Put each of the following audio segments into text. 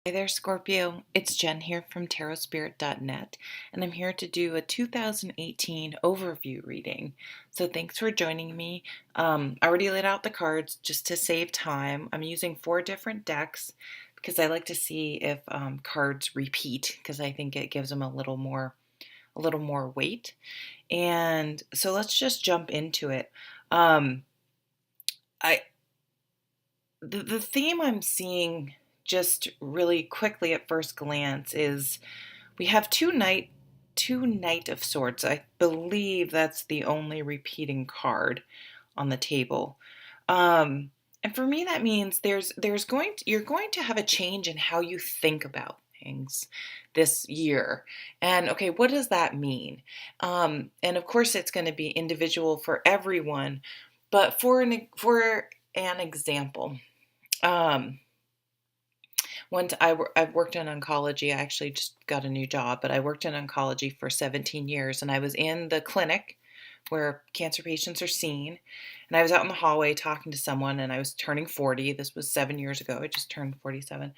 Hey there, Scorpio. It's Jen here from tarotspirit.net, and I'm here to do a 2018 overview reading. So thanks for joining me. I already laid out the cards just to save time. I'm using 4 different decks because I like to see if cards repeat because I think it gives them a little more weight. And so let's just jump into it. Um, I the theme I'm seeing just really quickly at first glance is we have two knight of swords. I believe that's the only repeating card on the table. And for me that means you're going to have a change in how you think about things this year. And okay, what does that mean? And of course it's going to be individual for everyone, but for an example, um, I've worked in oncology. I actually just got a new job, but I worked in oncology for 17 years, and I was in the clinic where cancer patients are seen, and I was out in the hallway talking to someone, and I was turning 40. This was 7 years ago. I just turned 47,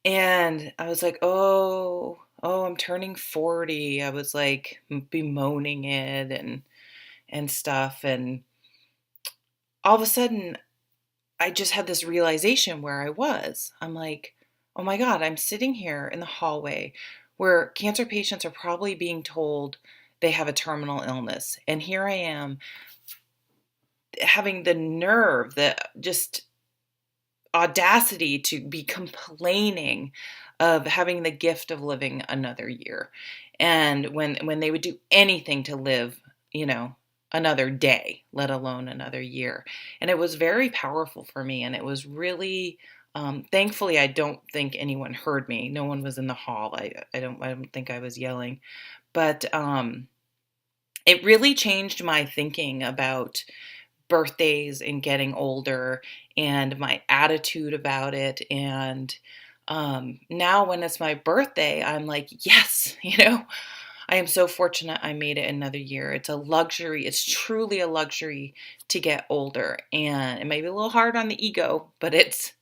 and I was like, oh, I'm turning 40. I was like bemoaning it and stuff, and all of a sudden I just had this realization where I was. I'm like, oh my God, I'm sitting here in the hallway where cancer patients are probably being told they have a terminal illness. And here I am having the nerve, the just audacity to be complaining of having the gift of living another year. And when they would do anything to live, another day, let alone another year. And it was very powerful for me. And it was really, thankfully, I don't think anyone heard me. No one was in the hall. I don't think I was yelling, but it really changed my thinking about birthdays and getting older and my attitude about it. And now when it's my birthday, I'm like, yes, I am so fortunate I made it another year. It's a luxury. It's truly a luxury to get older. And it may be a little hard on the ego, but it's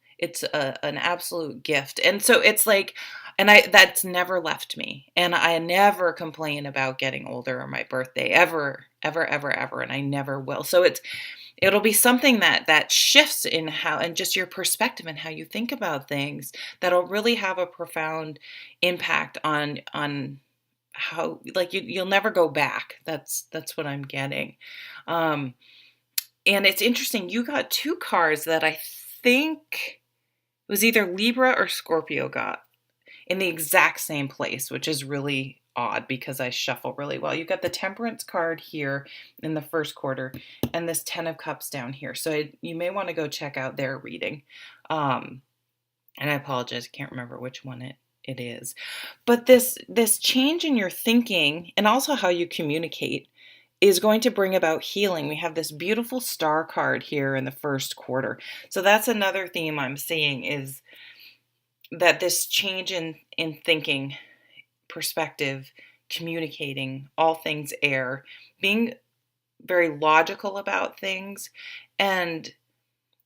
an absolute gift. And so it's like, and that's never left me. And I never complain about getting older or my birthday ever, ever, ever, ever. And I never will. So it'll be something that shifts in how, and just your perspective and how you think about things, that'll really have a profound impact on how, like, you'll never go back. That's what I'm getting. Um, and it's interesting. You got 2 cards that I think it was either Libra or Scorpio got in the exact same place, which is really odd because I shuffle really well. You got the Temperance card here in the first quarter and this 10 of Cups down here. So you may want to go check out their reading. And I apologize, I can't remember which one it is. But this change in your thinking and also how you communicate is going to bring about healing. We have this beautiful star card here in the first quarter. So that's another theme I'm seeing, is that this change in thinking, perspective, communicating, all things air, being very logical about things. And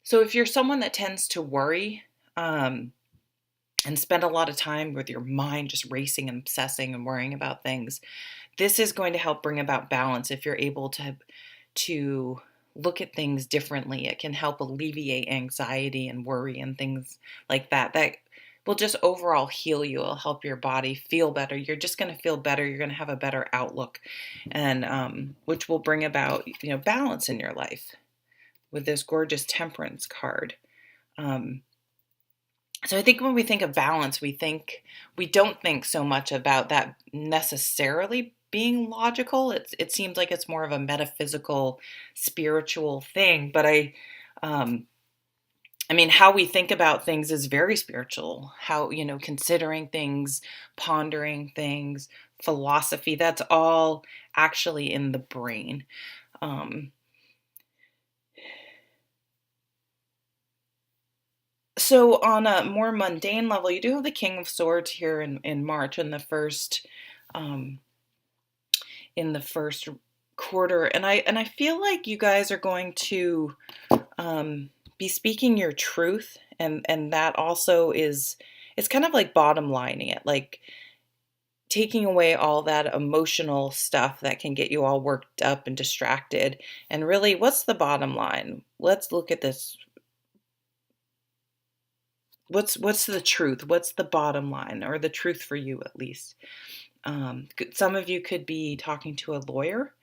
so if you're someone that tends to worry, and spend a lot of time with your mind just racing and obsessing and worrying about things, this is going to help bring about balance if you're able to look at things differently. It can help alleviate anxiety and worry and things like that. That will just overall heal you. It'll help your body feel better. You're just going to feel better. You're going to have a better outlook, and which will bring about balance in your life with this gorgeous Temperance card. So I think when we think of balance, we don't think so much about that necessarily being logical. It seems like it's more of a metaphysical, spiritual thing. But I mean, how we think about things is very spiritual. How, considering things, pondering things, philosophy, that's all actually in the brain. So on a more mundane level, you do have the King of Swords here in March um, in the first quarter, and I feel like you guys are going to be speaking your truth, and that also is it's kind of like bottom lining it, like taking away all that emotional stuff that can get you all worked up and distracted. And really, what's the bottom line? Let's look at this. What's the truth? What's the bottom line, or the truth for you at least? Some of you could be talking to a lawyer,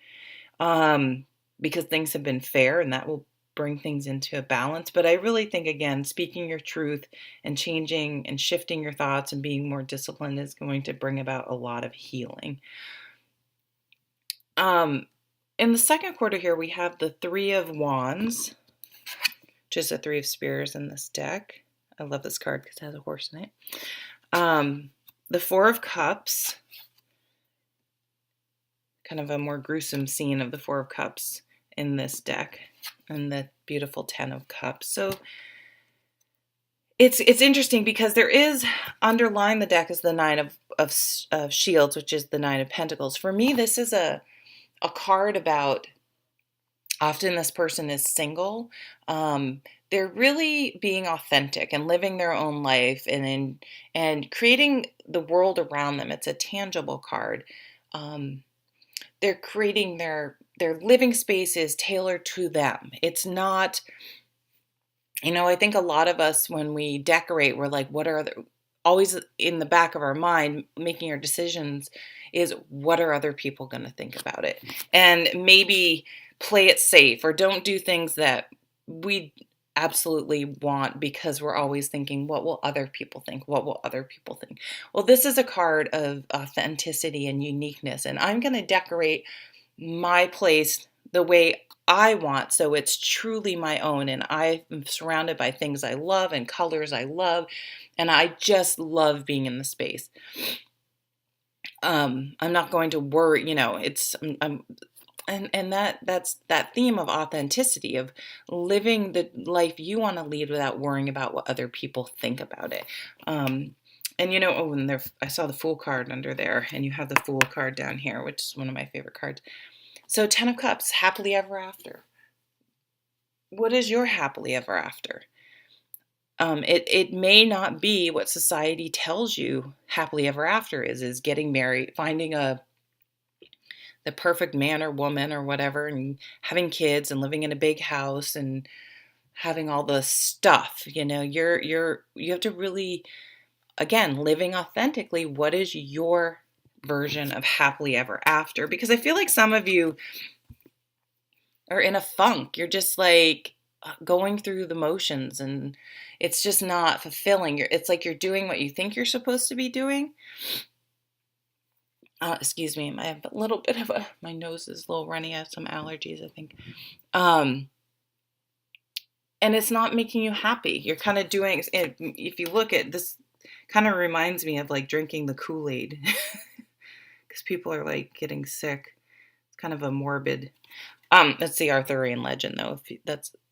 because things have been fair, and that will bring things into a balance. But I really think, again, speaking your truth and changing and shifting your thoughts and being more disciplined is going to bring about a lot of healing. In the second quarter here, we have the Three of Wands, which is a Three of Spears in this deck. I love this card because it has a horse in it. The Four of Cups, kind of a more gruesome scene of the Four of Cups in this deck, and the beautiful Ten of Cups. So it's interesting because there is, underlying the deck is the Nine of Shields, which is the Nine of Pentacles. For me, this is a card about, often this person is single. They're really being authentic and living their own life, and creating the world around them. It's a tangible card. They're creating their living space is tailored to them. It's not, I think a lot of us, when we decorate, we're like, always in the back of our mind, making our decisions is, what are other people going to think about it? And maybe play it safe, or don't do things that we absolutely want, because we're always thinking, what will other people think? What will other people think? Well, this is a card of authenticity and uniqueness, and I'm going to decorate my place the way I want, so it's truly my own, and I'm surrounded by things I love and colors I love, and I just love being in the space. I'm not going to worry, and that's that theme of authenticity, of living the life you want to lead without worrying about what other people think about it. And I saw the Fool card under there, and you have the Fool card down here, which is one of my favorite cards. So Ten of Cups, happily ever after. What is your happily ever after? It may not be what society tells you happily ever after is getting married, finding the perfect man or woman or whatever, and having kids and living in a big house and having all the stuff. You have to really, again, living authentically. What is your version of happily ever after? Because I feel like some of you are in a funk. You're just like going through the motions, and it's just not fulfilling. It's like you're doing what you think you're supposed to be doing. Excuse me, I have a little bit of my nose is a little runny. I have some allergies, I think. And it's not making you happy. You're kind of doing, if you look at this, kind of reminds me of like drinking the Kool-Aid, because people are like getting sick. It's kind of a morbid. That's the Arthurian legend, though.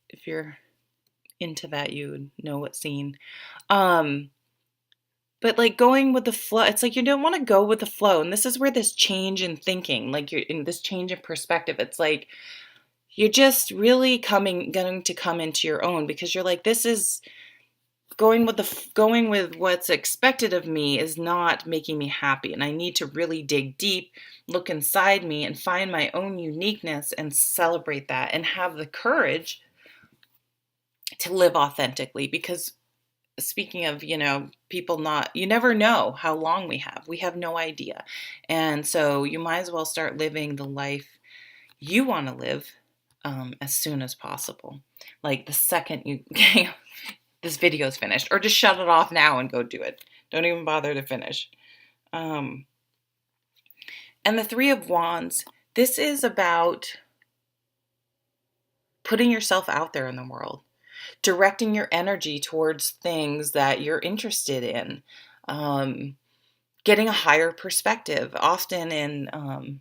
If you're into that, you would know what scene. But like going with the flow, it's like you don't want to go with the flow. And this is where this change in thinking, like you're in this change in perspective, it's like you're just really going to come into your own, because you're like, this is going with what's expected of me is not making me happy. And I need to really dig deep, look inside me, and find my own uniqueness and celebrate that, and have the courage to live authentically. Because speaking of, people you never know how long we have no idea. And so you might as well start living the life you want to live as soon as possible. Like the second this video is finished, or just shut it off now and go do it. Don't even bother to finish. And the Three of Wands, this is about putting yourself out there in the world, directing your energy towards things that you're interested in, getting a higher perspective. Often in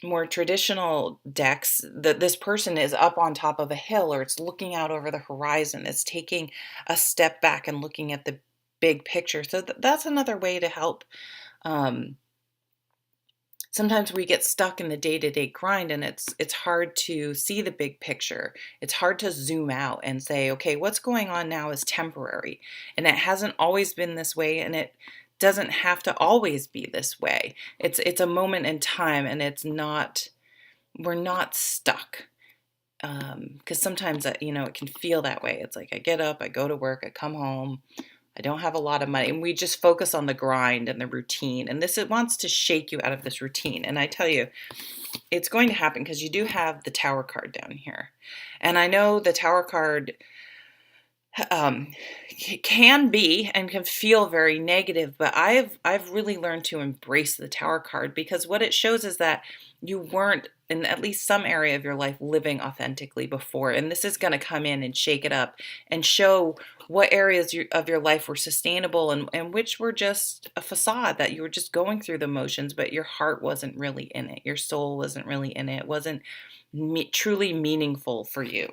more traditional decks, this person is up on top of a hill, or it's looking out over the horizon. It's taking a step back and looking at the big picture. So that's another way to help sometimes we get stuck in the day-to-day grind, and it's hard to see the big picture. It's hard to zoom out and say, okay, what's going on now is temporary, and it hasn't always been this way, and it doesn't have to always be this way. It's a moment in time, and we're not stuck. Because sometimes it can feel that way. It's like I get up, I go to work, I come home, I don't have a lot of money, and we just focus on the grind and the routine. And it wants to shake you out of this routine. And I tell you, it's going to happen because you do have the Tower card down here. And I know the Tower card can be and can feel very negative, but I've really learned to embrace the Tower card, because what it shows is that you weren't, in at least some area of your life, living authentically before, and this is going to come in and shake it up and show what areas of your life were sustainable and which were just a facade, that you were just going through the motions, but your heart wasn't really in it, your soul wasn't really in it, it wasn't truly meaningful for you.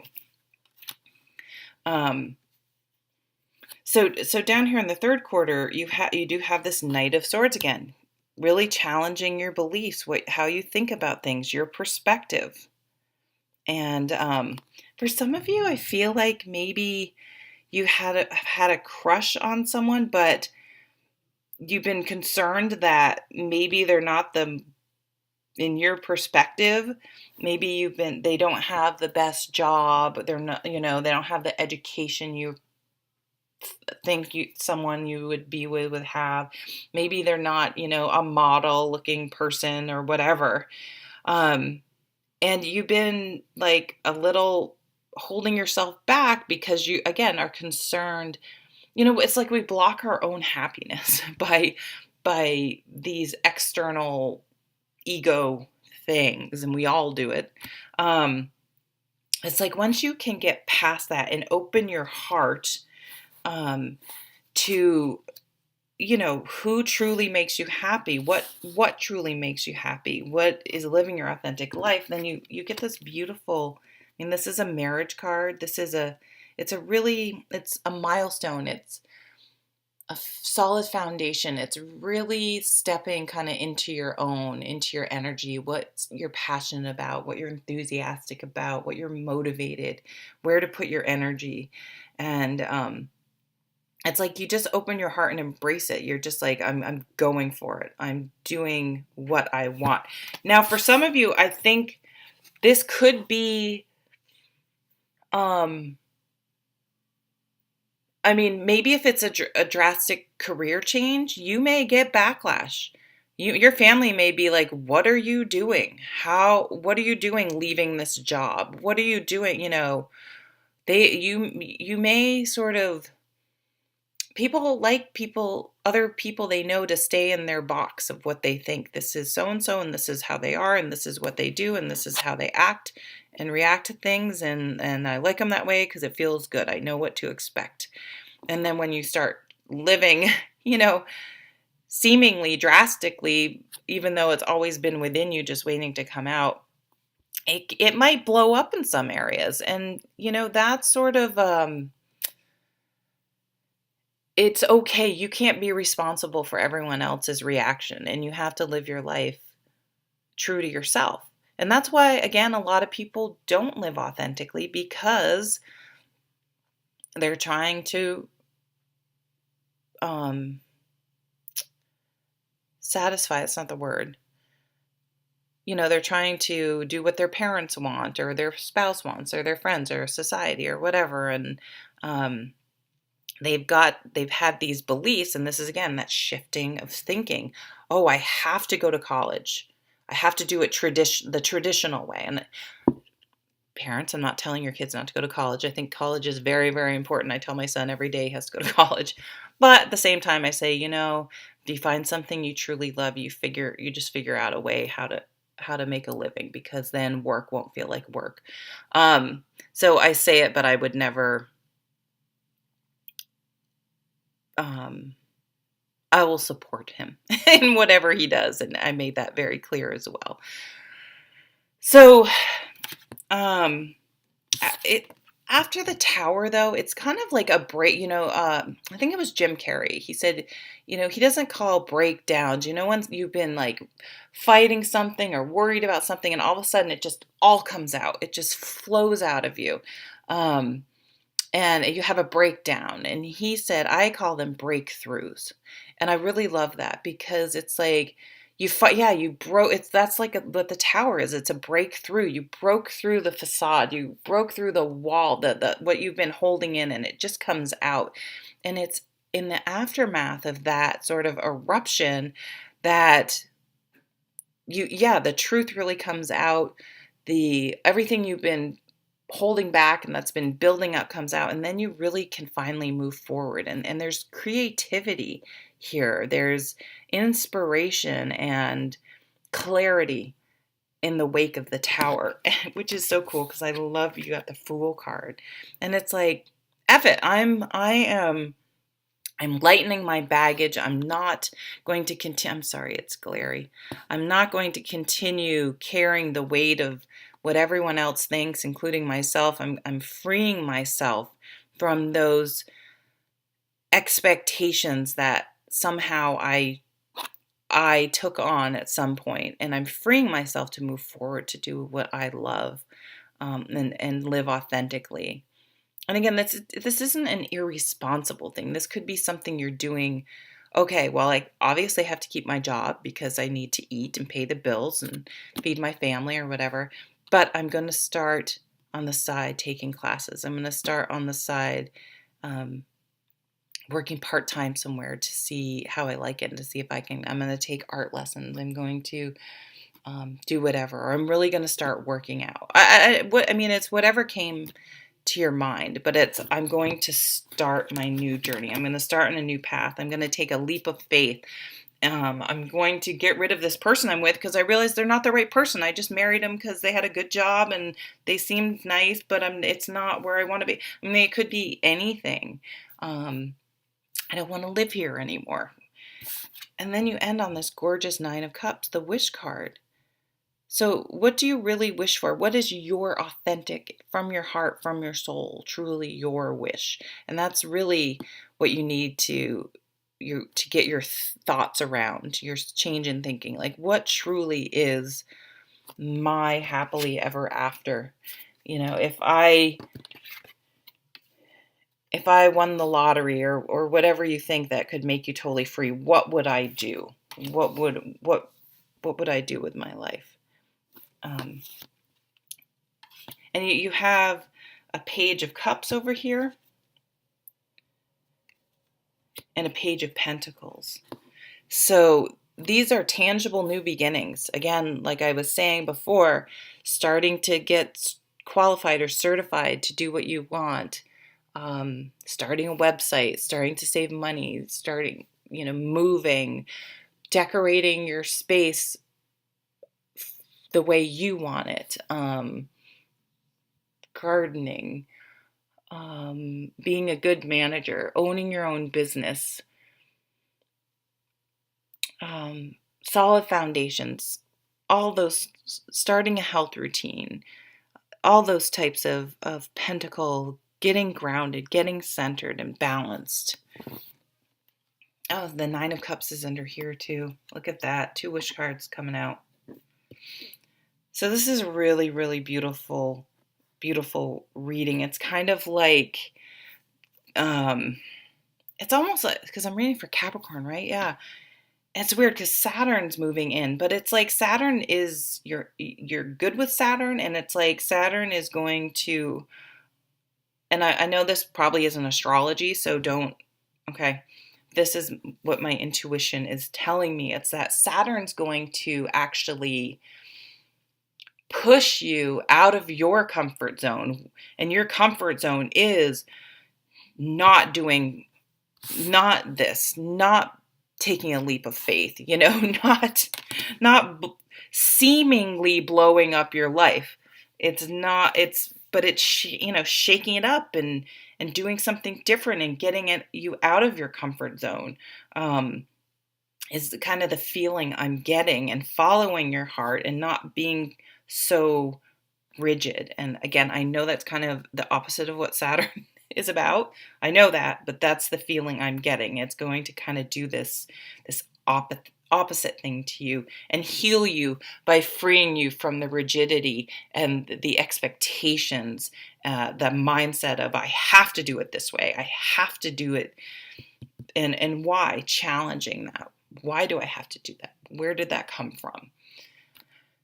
So down here in the third quarter, you do have this Knight of Swords again, really challenging your beliefs, how you think about things, your perspective. And for some of you, I feel like maybe you have had a crush on someone, but you've been concerned that maybe they're not in your perspective, maybe they don't have the best job, they're not, they don't have the education you think someone you would be with would have. Maybe they're not, a model looking person or whatever. And you've been like a little holding yourself back because you, again, are concerned. It's like we block our own happiness by these external ego things, and we all do it. It's like once you can get past that and open your heart to, who truly makes you happy, what truly makes you happy, what is living your authentic life, then you get this beautiful, this is a marriage card. It's a milestone. It's a solid foundation. It's really stepping kind of into your energy, what you're passionate about, what you're enthusiastic about, what you're motivated, where to put your energy. And, it's like you just open your heart and embrace it. You're just like, I'm going for it. I'm doing what I want. Now, for some of you, I think this could be, maybe if it's a drastic career change, you may get backlash. Your family may be like, what are you doing? What are you doing leaving this job? What are you doing? You may sort of, other people they know to stay in their box of what they think. This is so-and-so, and this is how they are, and this is what they do, and this is how they act and react to things, and I like them that way because it feels good. I know what to expect. And then when you start living, seemingly drastically, even though it's always been within you just waiting to come out, it might blow up in some areas. And, that's sort of... it's okay. You can't be responsible for everyone else's reaction, and you have to live your life true to yourself. And that's why, again, a lot of people don't live authentically, because they're trying to satisfy, it's not the word. They're trying to do what their parents want, or their spouse wants, or their friends, or society, or whatever. And, they've had these beliefs, and this is, again, that shifting of thinking. Oh, I have to go to college. I have to do it the traditional way. And parents, I'm not telling your kids not to go to college. I think college is very, very important. I tell my son every day he has to go to college. But at the same time, I say, if you find something you truly love, you just figure out a way how to make a living, because then work won't feel like work. So I say it, but I would never... I will support him in whatever he does, and I made that very clear as well. So, I After the tower, though, it's kind of like a break, I think it was Jim Carrey. He said, he doesn't call breakdowns, when you've been like fighting something or worried about something and all of a sudden it just all comes out. It just flows out of you. Um, and you have a breakdown. And he said, I call them breakthroughs. And I really love that because it's like you fight, yeah, you broke, that's like what the tower is. It's a breakthrough. You broke through the facade, you broke through the wall, the what you've been holding in, and it just comes out. And it's in the aftermath of that sort of eruption that the truth really comes out. The everything you've been holding back and that's been building up comes out, and then you really can finally move forward, and there's creativity here, there's inspiration and clarity in the wake of the tower, which is so cool because I love you got the Fool card. And it's like, F it, I'm lightening my baggage. I'm not going to continue. I'm sorry, it's glary. I'm not going to continue carrying the weight of what everyone else thinks, including myself. I'm freeing myself from those expectations that somehow I took on at some point, and I'm freeing myself to move forward to do what I love, and live authentically. And again, this isn't an irresponsible thing. This could be something you're doing. Okay, well, I obviously have to keep my job because I need to eat and pay the bills and feed my family or whatever. But I'm going to start on the side taking classes. I'm going to start on the side working part-time somewhere to see how I like it and to see if I'm going to take art lessons. I'm going to do whatever. Or I'm really going to start working out. It's whatever came to your mind, but I'm going to start my new journey. I'm going to start on a new path. I'm going to take a leap of faith. I'm going to get rid of this person I'm with because I realize they're not the right person. I just married them because they had a good job and they seemed nice, but it's not where I want to be. I mean, it could be anything. I don't want to live here anymore. And then you end on this gorgeous 9 of Cups, the wish card. So what do you really wish for? What is your authentic, from your heart, from your soul, truly your wish? And that's really what you need to get your thoughts around, your change in thinking. Like, what truly is my happily ever after? If I won the lottery or whatever you think that could make you totally free, what would I do? What would I do with my life? And you have a Page of Cups over here and a Page of Pentacles. So these are tangible new beginnings. Again, like I was saying before, starting to get qualified or certified to do what you want, starting a website, starting to save money, starting, moving, decorating your space the way you want it, gardening, being a good manager, owning your own business, solid foundations, all those, starting a health routine, all those types of pentacle, getting grounded, getting centered and balanced. Oh, the 9 of Cups is under here too. Look at that. 2 wish cards coming out. So this is a really, really beautiful, beautiful reading. It's kind of like, it's almost like, because I'm reading for Capricorn, right? Yeah. It's weird because Saturn's moving in, but it's like Saturn is, you're good with Saturn, and it's like Saturn is going to, and I know this probably isn't astrology, so okay. This is what my intuition is telling me. It's that Saturn's going to actually push you out of your comfort zone. And your comfort zone is not taking a leap of faith, not seemingly blowing up your life. But it's shaking it up and doing something different and getting you out of your comfort zone. Is kind of the feeling I'm getting, and following your heart and not being so rigid. And again, I know that's kind of the opposite of what Saturn is about. I know that, but that's the feeling I'm getting. It's going to kind of do this opposite thing to you and heal you by freeing you from the rigidity and the expectations, the mindset of I have to do it this way. I have to do it. And why? Challenging that. Why do I have to do that? Where did that come from?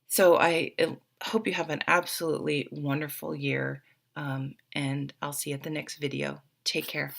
So I hope you have an absolutely wonderful year, and I'll see you at the next video. Take care.